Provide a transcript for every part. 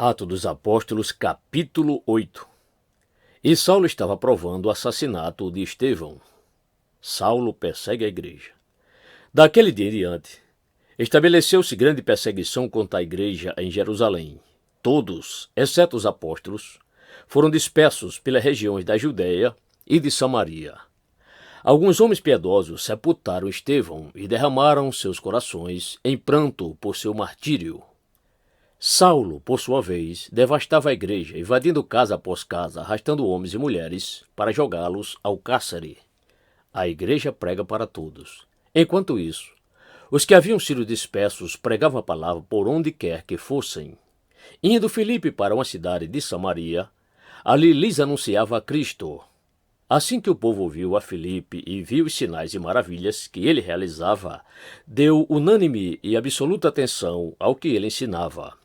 Atos dos Apóstolos, capítulo 8. E Saulo estava provando o assassinato de Estevão. Saulo persegue a igreja. Daquele dia em diante, estabeleceu-se grande perseguição contra a igreja em Jerusalém. Todos, exceto os apóstolos, foram dispersos pelas regiões da Judéia e de Samaria. Alguns homens piedosos sepultaram Estevão e derramaram seus corações em pranto por seu martírio. Saulo, por sua vez, devastava a igreja, invadindo casa após casa, arrastando homens e mulheres para jogá-los ao cárcere. A igreja prega para todos. Enquanto isso, os que haviam sido dispersos pregavam a palavra por onde quer que fossem. Indo Filipe para uma cidade de Samaria, ali lhes anunciava a Cristo. Assim que o povo ouviu a Filipe e viu os sinais e maravilhas que ele realizava, deu unânime e absoluta atenção ao que ele ensinava.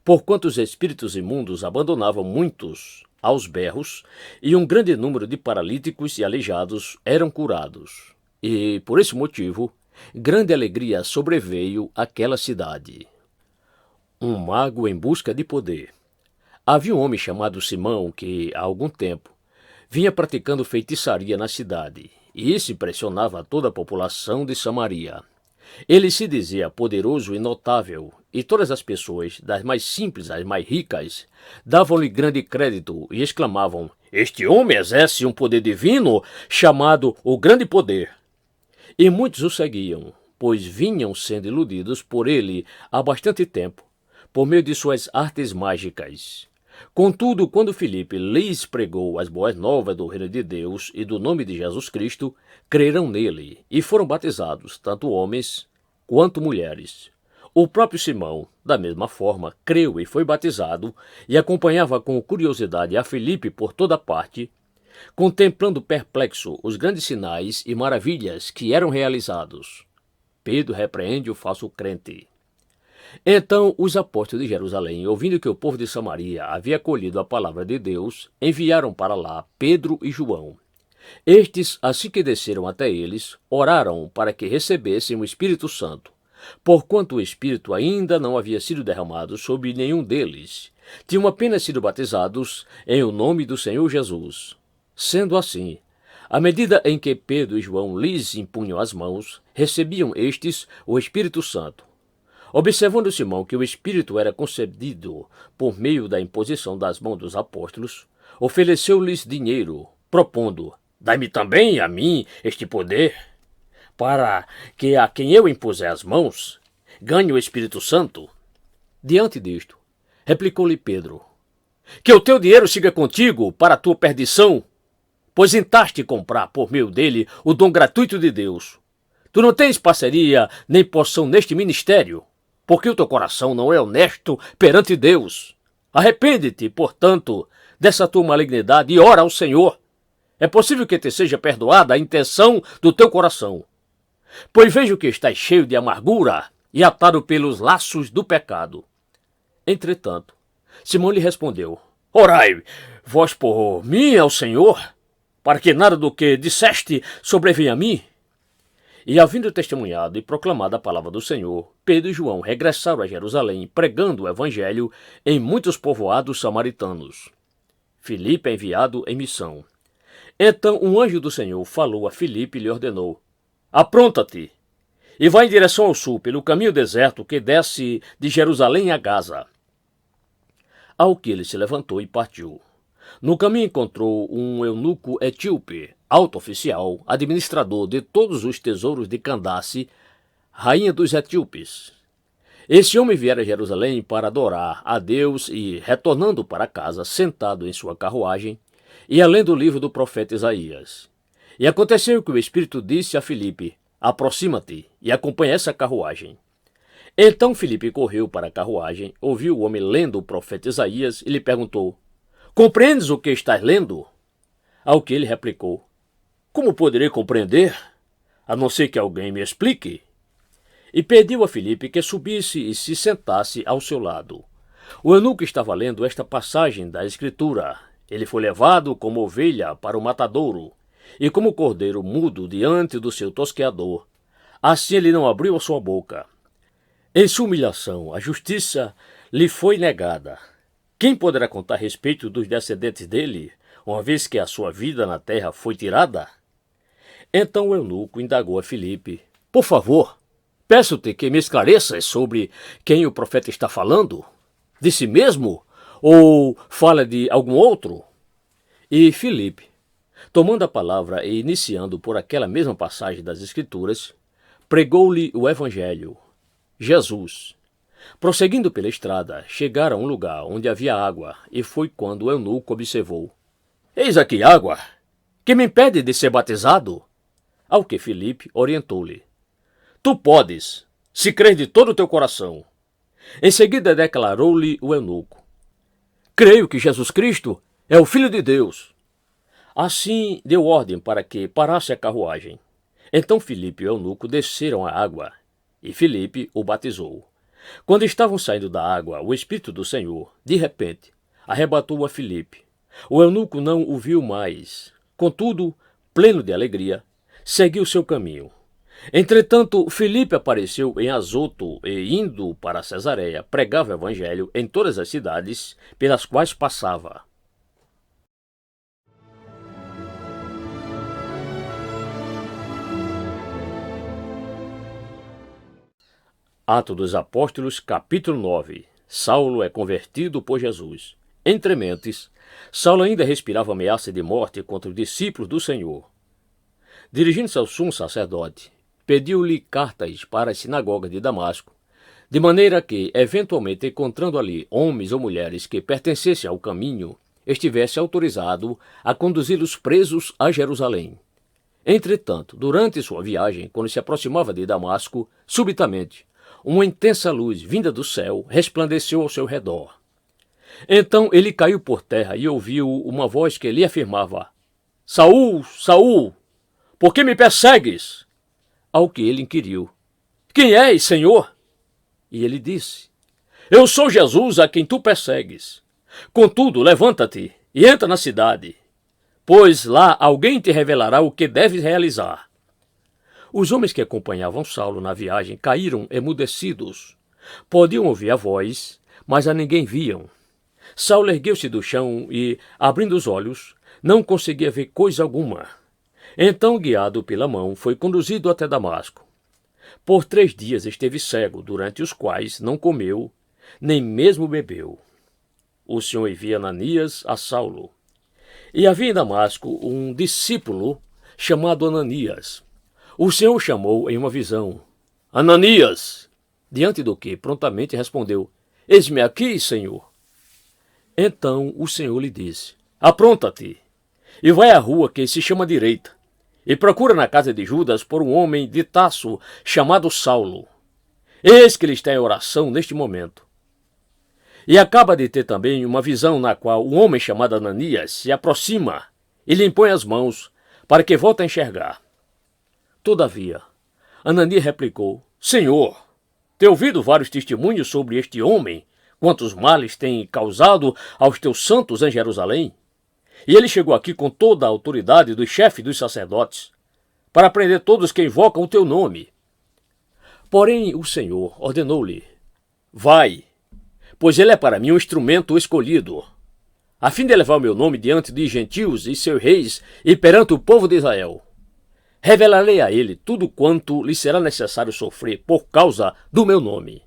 Porquanto os espíritos imundos abandonavam muitos aos berros, e um grande número de paralíticos e aleijados eram curados. E, por esse motivo, grande alegria sobreveio àquela cidade. Um mago em busca de poder. Havia um homem chamado Simão que, há algum tempo, vinha praticando feitiçaria na cidade, e isso impressionava toda a população de Samaria. Ele se dizia poderoso e notável, e todas as pessoas, das mais simples às mais ricas, davam-lhe grande crédito e exclamavam: "Este homem exerce um poder divino chamado o Grande Poder." E muitos o seguiam, pois vinham sendo iludidos por ele há bastante tempo, por meio de suas artes mágicas. Contudo, quando Filipe lhes pregou as boas novas do reino de Deus e do nome de Jesus Cristo, creram nele e foram batizados, tanto homens quanto mulheres. O próprio Simão, da mesma forma, creu e foi batizado e acompanhava com curiosidade a Filipe por toda parte, contemplando perplexo os grandes sinais e maravilhas que eram realizados. Pedro repreende o falso crente. Então os apóstolos de Jerusalém, ouvindo que o povo de Samaria havia acolhido a palavra de Deus, enviaram para lá Pedro e João. Estes, assim que desceram até eles, oraram para que recebessem o Espírito Santo, porquanto o Espírito ainda não havia sido derramado sobre nenhum deles. Tinham apenas sido batizados em o nome do Senhor Jesus. Sendo assim, à medida em que Pedro e João lhes impunham as mãos, recebiam estes o Espírito Santo. Observando Simão que o Espírito era concedido por meio da imposição das mãos dos apóstolos, ofereceu-lhes dinheiro, propondo: "Dai-me também a mim este poder, para que a quem eu impuser as mãos ganhe o Espírito Santo." Diante disto, replicou-lhe Pedro: "Que o teu dinheiro siga contigo para a tua perdição, pois tentaste comprar por meio dele o dom gratuito de Deus. Tu não tens parceria nem porção neste ministério, porque o teu coração não é honesto perante Deus. Arrepende-te, portanto, dessa tua malignidade e ora ao Senhor. É possível que te seja perdoada a intenção do teu coração, pois vejo que estás cheio de amargura e atado pelos laços do pecado." Entretanto, Simão lhe respondeu: "Orai vós por mim ao Senhor, para que nada do que disseste sobrevenha a mim." E, havendo testemunhado e proclamado a palavra do Senhor, Pedro e João regressaram a Jerusalém, pregando o evangelho em muitos povoados samaritanos. Filipe é enviado em missão. Então um anjo do Senhor falou a Filipe e lhe ordenou: "Apronta-te e vai em direção ao sul, pelo caminho deserto que desce de Jerusalém a Gaza." Ao que ele se levantou e partiu. No caminho encontrou um eunuco etíope, alto oficial, administrador de todos os tesouros de Candace, rainha dos etíopes. Esse homem viera a Jerusalém para adorar a Deus e, retornando para casa, sentado em sua carruagem, ia lendo o livro do profeta Isaías. E aconteceu que o Espírito disse a Filipe: "Aproxima-te e acompanha essa carruagem." Então Filipe correu para a carruagem, ouviu o homem lendo o profeta Isaías e lhe perguntou: "Compreendes o que estás lendo?" Ao que ele replicou: "Como poderei compreender, a não ser que alguém me explique?" E pediu a Filipe que subisse e se sentasse ao seu lado. O eunuco estava lendo esta passagem da Escritura: "Ele foi levado como ovelha para o matadouro, e como cordeiro mudo diante do seu tosqueador, assim ele não abriu a sua boca. Em sua humilhação, a justiça lhe foi negada. Quem poderá contar a respeito dos descendentes dele, uma vez que a sua vida na terra foi tirada? Então o eunuco indagou a Filipe: Por favor, peço-te que me esclareças sobre quem o profeta está falando. De si mesmo? Ou fala de algum outro? E Filipe, tomando a palavra e iniciando por aquela mesma passagem das Escrituras, pregou-lhe o Evangelho. Jesus. Prosseguindo pela estrada, chegaram a um lugar onde havia água, e foi quando o eunuco observou: Eis aqui água, que me impede de ser batizado? Ao que Filipe orientou-lhe: Tu podes, se crer de todo o teu coração. Em seguida declarou-lhe o eunuco: Creio que Jesus Cristo é o Filho de Deus. Assim deu ordem para que parasse a carruagem. Então Filipe e o eunuco desceram à água, e Filipe o batizou. Quando estavam saindo da água, o Espírito do Senhor, de repente, arrebatou a Filipe. O eunuco não o viu mais. Contudo, pleno de alegria, seguiu seu caminho. Entretanto, Filipe apareceu em Azoto e, indo para Cesareia, pregava o evangelho em todas as cidades pelas quais passava. Atos dos Apóstolos, capítulo 9. Saulo é convertido por Jesus. Entre mentes, Saulo ainda respirava ameaça de morte contra os discípulos do Senhor. Dirigindo-se ao sumo sacerdote, pediu-lhe cartas para as sinagogas de Damasco, de maneira que, eventualmente encontrando ali homens ou mulheres que pertencessem ao caminho, estivesse autorizado a conduzi-los presos a Jerusalém. Entretanto, durante sua viagem, quando se aproximava de Damasco, subitamente, uma intensa luz vinda do céu resplandeceu ao seu redor. Então ele caiu por terra e ouviu uma voz que lhe afirmava: Saul, Saul, por que me persegues? Ao que ele inquiriu: Quem és, Senhor? E ele disse: Eu sou Jesus a quem tu persegues. Contudo, levanta-te e entra na cidade, pois lá alguém te revelará o que deves realizar. Os homens que acompanhavam Saulo na viagem caíram emudecidos. Podiam ouvir a voz, mas a ninguém viam. Saulo ergueu-se do chão e, abrindo os olhos, não conseguia ver coisa alguma. Então, guiado pela mão, foi conduzido até Damasco. Por 3 dias esteve cego, durante os quais não comeu, nem mesmo bebeu. O Senhor envia Ananias a Saulo. E havia em Damasco um discípulo chamado Ananias. O Senhor o chamou em uma visão: Ananias! Diante do que prontamente respondeu: Eis-me aqui, Senhor. Então o Senhor lhe disse: Apronta-te, e vai à rua que se chama Direita, e procura na casa de Judas por um homem de Tarso chamado Saulo. Eis que ele está em oração neste momento. E acaba de ter também uma visão na qual um homem chamado Ananias se aproxima e lhe impõe as mãos para que volte a enxergar. Todavia, Ananias replicou: Senhor, tenho ouvido vários testemunhos sobre este homem, quantos males tem causado aos teus santos em Jerusalém. E ele chegou aqui com toda a autoridade dos chefes dos sacerdotes, para prender todos que invocam o teu nome. Porém o Senhor ordenou-lhe: Vai, pois ele é para mim um instrumento escolhido, a fim de levar o meu nome diante de gentios e seus reis e perante o povo de Israel. Revelarei a ele tudo quanto lhe será necessário sofrer por causa do meu nome.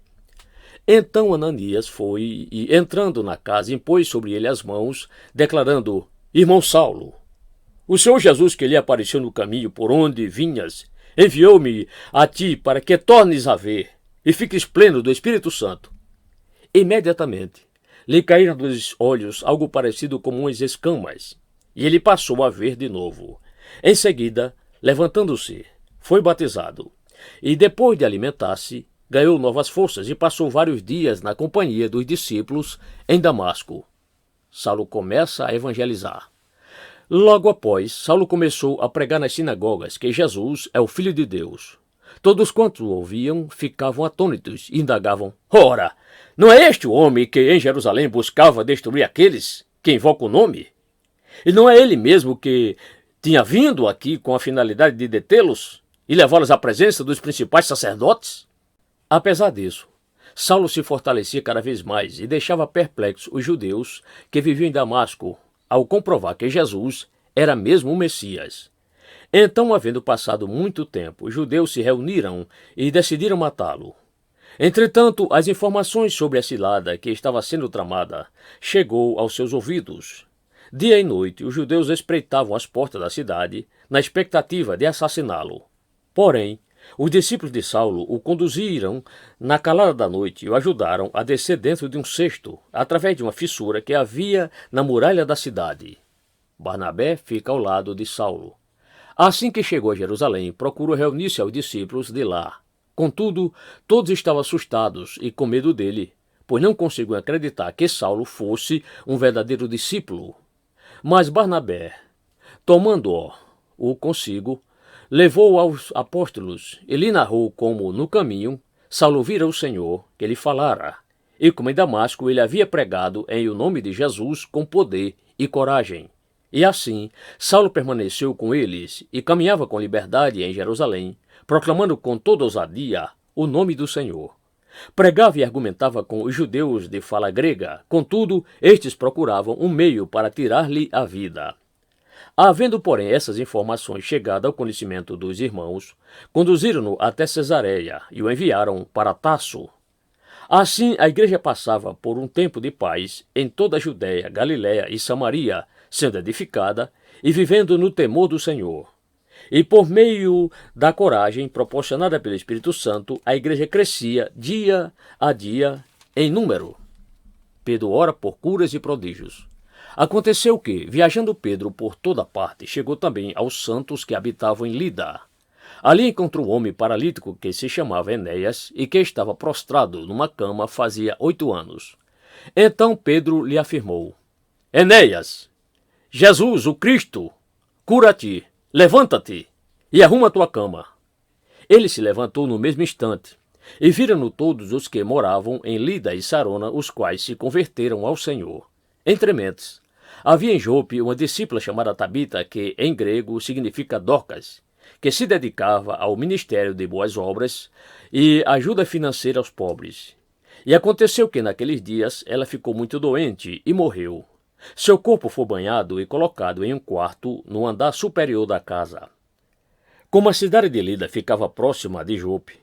Então Ananias foi e, entrando na casa, impôs sobre ele as mãos, declarando: Irmão Saulo, o Senhor Jesus, que lhe apareceu no caminho por onde vinhas, enviou-me a ti para que tornes a ver e fiques pleno do Espírito Santo. Imediatamente lhe caíram dos olhos algo parecido com umas escamas, e ele passou a ver de novo. Em seguida, levantando-se, foi batizado, e depois de alimentar-se, ganhou novas forças e passou vários dias na companhia dos discípulos em Damasco. Saulo começa a evangelizar. Logo após, Saulo começou a pregar nas sinagogas que Jesus é o Filho de Deus. Todos quantos o ouviam ficavam atônitos e indagavam: Ora, não é este o homem que em Jerusalém buscava destruir aqueles que invocam o nome? E não é ele mesmo que tinha vindo aqui com a finalidade de detê-los e levá-los à presença dos principais sacerdotes? Apesar disso, Saulo se fortalecia cada vez mais e deixava perplexos os judeus que viviam em Damasco, ao comprovar que Jesus era mesmo o Messias. Então, havendo passado muito tempo, os judeus se reuniram e decidiram matá-lo. Entretanto, as informações sobre a cilada que estava sendo tramada chegou aos seus ouvidos. Dia e noite, os judeus espreitavam as portas da cidade na expectativa de assassiná-lo. Porém, os discípulos de Saulo o conduziram na calada da noite e o ajudaram a descer dentro de um cesto, através de uma fissura que havia na muralha da cidade. Barnabé fica ao lado de Saulo. Assim que chegou a Jerusalém, procurou reunir-se aos discípulos de lá. Contudo, todos estavam assustados e com medo dele, pois não conseguiam acreditar que Saulo fosse um verdadeiro discípulo. Mas Barnabé, tomando-o consigo, levou-o aos apóstolos e lhe narrou como, no caminho, Saulo vira o Senhor, que lhe falara, e como em Damasco ele havia pregado em o nome de Jesus com poder e coragem. E assim, Saulo permaneceu com eles e caminhava com liberdade em Jerusalém, proclamando com toda ousadia o nome do Senhor. Pregava e argumentava com os judeus de fala grega, contudo, estes procuravam um meio para tirar-lhe a vida. Havendo, porém, essas informações chegado ao conhecimento dos irmãos, conduziram-no até Cesareia e o enviaram para Tarso. Assim, a igreja passava por um tempo de paz em toda a Judéia, Galiléia e Samaria, sendo edificada e vivendo no temor do Senhor. E por meio da coragem proporcionada pelo Espírito Santo, a igreja crescia dia a dia em número. Pedro ora por curas e prodígios. Aconteceu que, viajando Pedro por toda parte, chegou também aos santos que habitavam em Lida. Ali encontrou um homem paralítico que se chamava Enéas e que estava prostrado numa cama fazia 8 anos. Então Pedro lhe afirmou: Enéas, Jesus, o Cristo, cura-te, levanta-te e arruma tua cama. Ele se levantou no mesmo instante, e viram-no todos os que moravam em Lida e Sarona, os quais se converteram ao Senhor. Entrementes, havia em Jope uma discípula chamada Tabita, que em grego significa Dorcas, que se dedicava ao ministério de boas obras e ajuda financeira aos pobres. E aconteceu que naqueles dias ela ficou muito doente e morreu. Seu corpo foi banhado e colocado em um quarto no andar superior da casa. Como a cidade de Lida ficava próxima de Jope,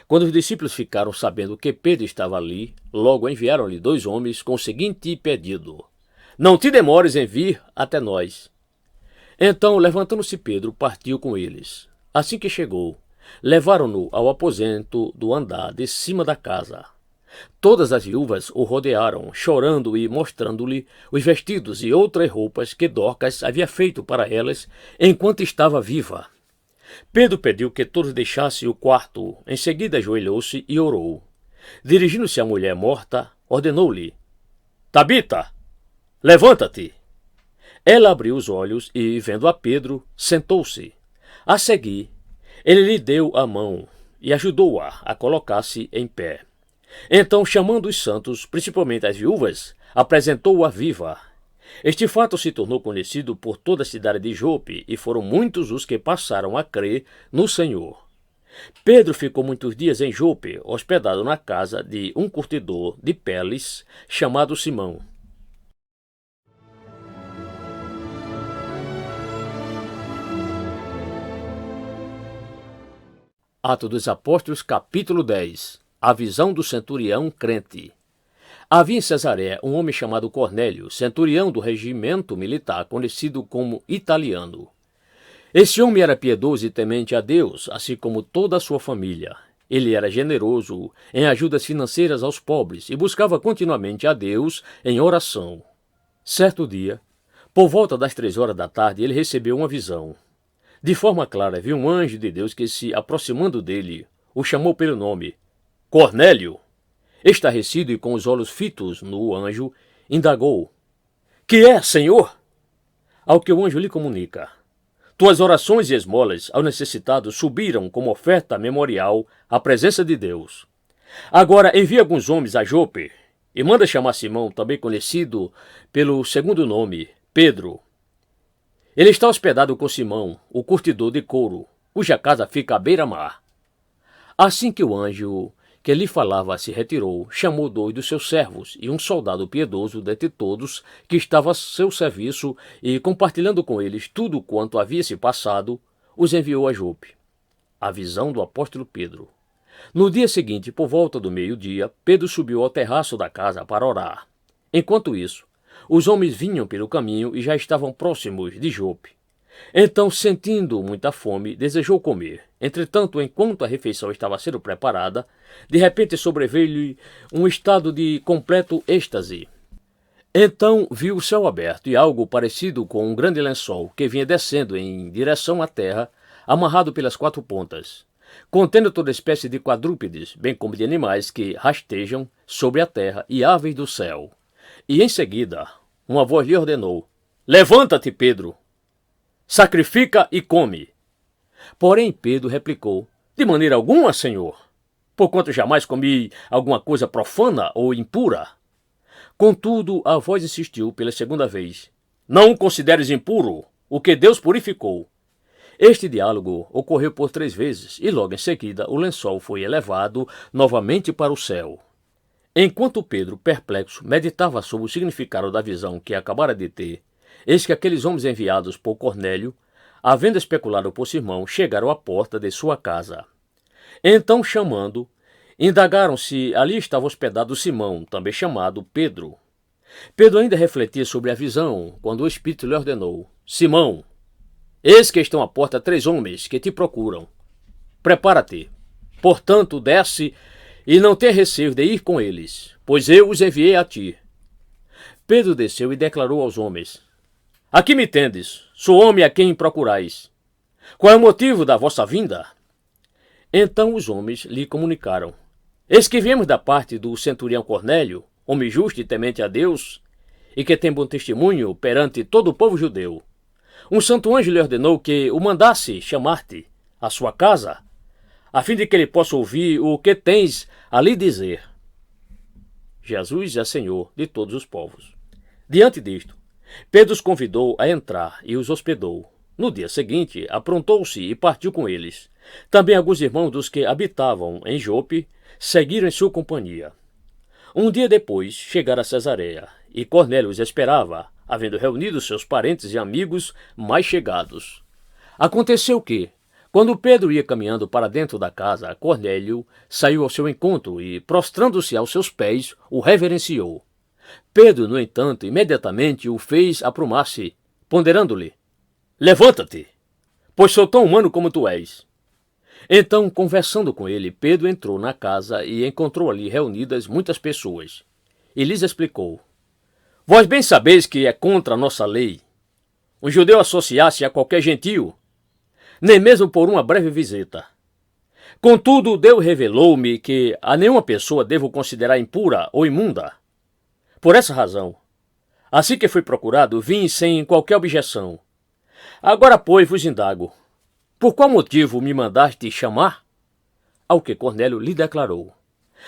quando os discípulos ficaram sabendo que Pedro estava ali, logo enviaram-lhe 2 homens com o seguinte pedido: Não te demores em vir até nós. Então, levantando-se Pedro, partiu com eles. Assim que chegou, levaram-no ao aposento do andar de cima da casa. Todas as viúvas o rodearam, chorando e mostrando-lhe os vestidos e outras roupas que Dorcas havia feito para elas enquanto estava viva. Pedro pediu que todos deixassem o quarto. Em seguida ajoelhou-se e orou. Dirigindo-se à mulher morta, ordenou-lhe: Tabita, levanta-te. Ela abriu os olhos e, vendo a Pedro, sentou-se. A seguir, ele lhe deu a mão e ajudou-a a colocar-se em pé. Então, chamando os santos, principalmente as viúvas, apresentou-a viva. Este fato se tornou conhecido por toda a cidade de Jope, e foram muitos os que passaram a crer no Senhor. Pedro ficou muitos dias em Jope, hospedado na casa de um curtidor de peles chamado Simão. Atos dos Apóstolos, capítulo 10. A visão do centurião crente. Havia em Cesareia um homem chamado Cornélio, centurião do regimento militar, conhecido como Italiano. Esse homem era piedoso e temente a Deus, assim como toda a sua família. Ele era generoso em ajudas financeiras aos pobres e buscava continuamente a Deus em oração. Certo dia, por volta das 3 horas da tarde, ele recebeu uma visão. De forma clara, viu um anjo de Deus que, se aproximando dele, o chamou pelo nome: Cornélio. Estarrecido e com os olhos fitos no anjo, indagou: Que é, Senhor? Ao que o anjo lhe comunica: Tuas orações e esmolas ao necessitado subiram como oferta memorial à presença de Deus. Agora envia alguns homens a Jope e manda chamar Simão, também conhecido pelo segundo nome, Pedro. Ele está hospedado com Simão, o curtidor de couro, cuja casa fica à beira-mar. Assim que o anjo que lhe falava se retirou, chamou 2 dos seus servos e um soldado piedoso dentre todos que estava a seu serviço e, compartilhando com eles tudo quanto havia se passado, os enviou a Jope. A visão do apóstolo Pedro. No dia seguinte, por volta do meio-dia, Pedro subiu ao terraço da casa para orar. Enquanto isso, os homens vinham pelo caminho e já estavam próximos de Jope. Então, sentindo muita fome, desejou comer. Entretanto, enquanto a refeição estava sendo preparada, de repente sobreveio-lhe um estado de completo êxtase. Então viu o céu aberto e algo parecido com um grande lençol que vinha descendo em direção à terra, amarrado pelas 4 pontas, contendo toda espécie de quadrúpedes, bem como de animais que rastejam sobre a terra e aves do céu. E em seguida, uma voz lhe ordenou: Levanta-te, Pedro! Sacrifica e come. Porém Pedro replicou: De maneira alguma, Senhor, porquanto jamais comi alguma coisa profana ou impura. Contudo, a voz insistiu pela segunda vez: Não consideres impuro o que Deus purificou. Este diálogo ocorreu por 3 vezes e logo em seguida o lençol foi elevado novamente para o céu. Enquanto Pedro, perplexo, meditava sobre o significado da visão que acabara de ter, eis que aqueles homens enviados por Cornélio, havendo especulado por Simão, chegaram à porta de sua casa. Então, chamando, indagaram se ali estava hospedado Simão, também chamado Pedro. Pedro ainda refletia sobre a visão, quando o Espírito lhe ordenou: Simão, eis que estão à porta 3 homens que te procuram. Prepara-te, portanto, desce e não tenha receio de ir com eles, pois eu os enviei a ti. Pedro desceu e declarou aos homens: Aqui me tendes, sou homem a quem procurais. Qual é o motivo da vossa vinda? Então os homens lhe comunicaram: Eis que viemos da parte do centurião Cornélio, homem justo e temente a Deus, e que tem bom testemunho perante todo o povo judeu. Um santo anjo lhe ordenou que o mandasse chamar-te à sua casa, a fim de que ele possa ouvir o que tens a lhe dizer. Jesus é Senhor de todos os povos. Diante disto, Pedro os convidou a entrar e os hospedou. No dia seguinte, aprontou-se e partiu com eles. Também alguns irmãos dos que habitavam em Jope seguiram em sua companhia. Um dia depois, chegaram a Cesareia, e Cornélio os esperava, havendo reunido seus parentes e amigos mais chegados. Aconteceu que, quando Pedro ia caminhando para dentro da casa, Cornélio saiu ao seu encontro e, prostrando-se aos seus pés, o reverenciou. Pedro, no entanto, imediatamente o fez aprumar-se, ponderando-lhe: Levanta-te, pois sou tão humano como tu és. Então, conversando com ele, Pedro entrou na casa e encontrou ali reunidas muitas pessoas. E lhes explicou: Vós bem sabeis que é contra a nossa lei um judeu associar-se a qualquer gentio, nem mesmo por uma breve visita. Contudo, Deus revelou-me que a nenhuma pessoa devo considerar impura ou imunda. Por essa razão, assim que fui procurado, vim sem qualquer objeção. Agora, pois, vos indago: por qual motivo me mandaste chamar? Ao que Cornélio lhe declarou: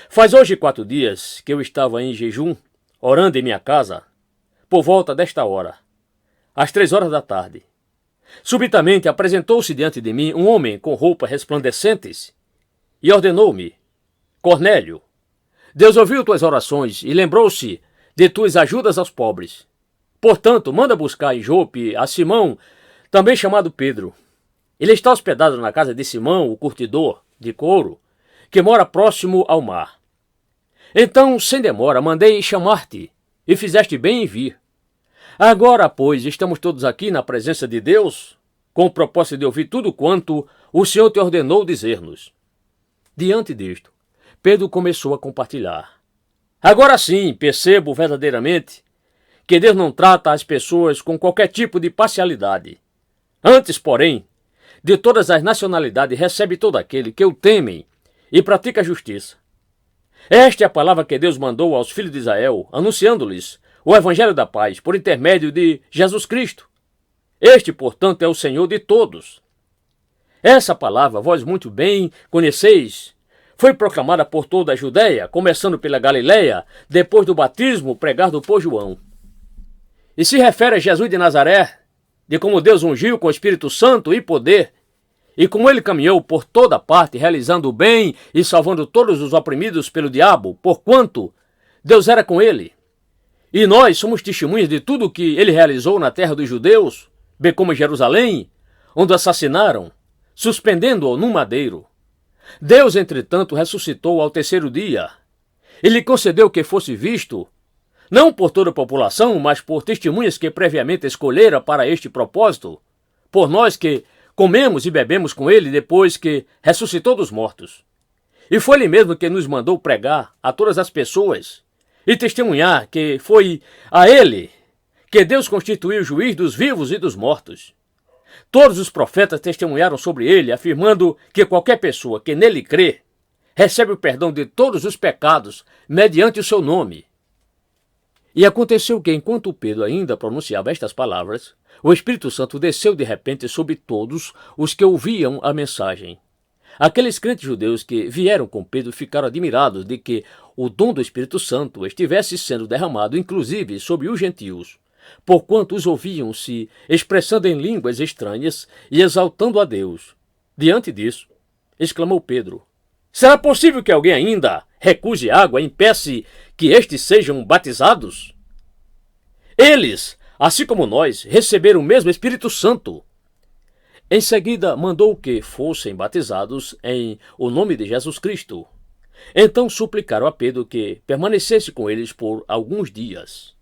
Faz hoje 4 dias que eu estava em jejum, orando em minha casa, por volta desta hora, às 3 horas da tarde. Subitamente apresentou-se diante de mim um homem com roupas resplandecentes e ordenou-me: Cornélio, Deus ouviu tuas orações e lembrou-se de tuas ajudas aos pobres. Portanto, manda buscar em Jope a Simão, também chamado Pedro. Ele está hospedado na casa de Simão, o curtidor de couro, que mora próximo ao mar. Então, sem demora, mandei chamar-te, e fizeste bem em vir. Agora, pois, estamos todos aqui na presença de Deus, com o propósito de ouvir tudo quanto o Senhor te ordenou dizer-nos. Diante disto, Pedro começou a compartilhar: Agora sim, percebo verdadeiramente que Deus não trata as pessoas com qualquer tipo de parcialidade. Antes, porém, de todas as nacionalidades recebe todo aquele que o temem e pratica a justiça. Esta é a palavra que Deus mandou aos filhos de Israel, anunciando-lhes o evangelho da paz por intermédio de Jesus Cristo. Este, portanto, é o Senhor de todos. Essa palavra, vós muito bem conheceis, foi proclamada por toda a Judéia, começando pela Galiléia, depois do batismo pregado por João. E se refere a Jesus de Nazaré, de como Deus ungiu com o Espírito Santo e poder, E como ele caminhou por toda parte, realizando o bem e salvando todos os oprimidos pelo diabo, porquanto Deus era com ele. E nós somos testemunhas de tudo o que ele realizou na terra dos judeus, bem como em Jerusalém, onde o assassinaram, suspendendo-o num madeiro. Deus, entretanto, ressuscitou ao terceiro dia. E lhe concedeu que fosse visto, não por toda a população, mas por testemunhas que previamente escolhera para este propósito, por nós que comemos e bebemos com ele depois que ressuscitou dos mortos. E foi ele mesmo que nos mandou pregar a todas as pessoas e testemunhar que foi a ele que Deus constituiu juiz dos vivos e dos mortos. Todos os profetas testemunharam sobre ele, afirmando que qualquer pessoa que nele crê recebe o perdão de todos os pecados mediante o seu nome. E aconteceu que, enquanto Pedro ainda pronunciava estas palavras, o Espírito Santo desceu de repente sobre todos os que ouviam a mensagem. Aqueles crentes judeus que vieram com Pedro ficaram admirados de que o dom do Espírito Santo estivesse sendo derramado inclusive sobre os gentios, porquanto os ouviam se expressando em línguas estranhas e exaltando a Deus. Diante disso, exclamou Pedro: será possível que alguém ainda recuse água e impeça que estes sejam batizados? Eles, assim como nós, receberam o mesmo Espírito Santo. Em seguida, mandou que fossem batizados em o nome de Jesus Cristo. Então suplicaram a Pedro que permanecesse com eles por alguns dias.